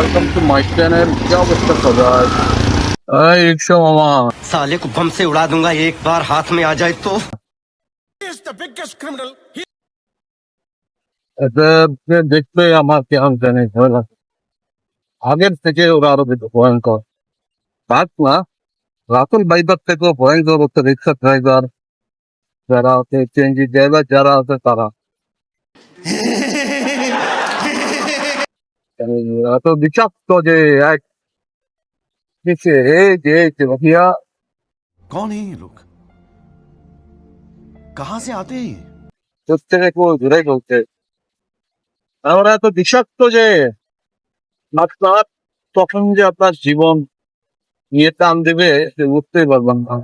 Welcome to my channel. क्या अवस्था सजाए रिक्शा मामा साले को बम से उड़ा दूंगा एक बार हाथ में आ जाए तो। এতে দেখতে আমার কেমন জানি ভয় লাগে। আগের থেকে ওরা আরো বেশি ভয়ঙ্কর। বাদ না, রাতুল বাইদার থেকেও ভয়ঙ্কর হচ্ছে রিক্সা ড্রাইভার, যারা আছে সিএনজি ড্রাইভার, যারা আছে তারা এত বিষাক্ত যে এক দিচ্ছে এই যে ভাইয়া कौन है ये लोग? कहां से आते हैं ये? প্রত্যেকে কেউ দূরেই বলছে ওরা এত বিষাক্ত যে আপনার তখন যে আপনার জীবন নিয়ে টান দেবে যে উঠতেই পারবেন না।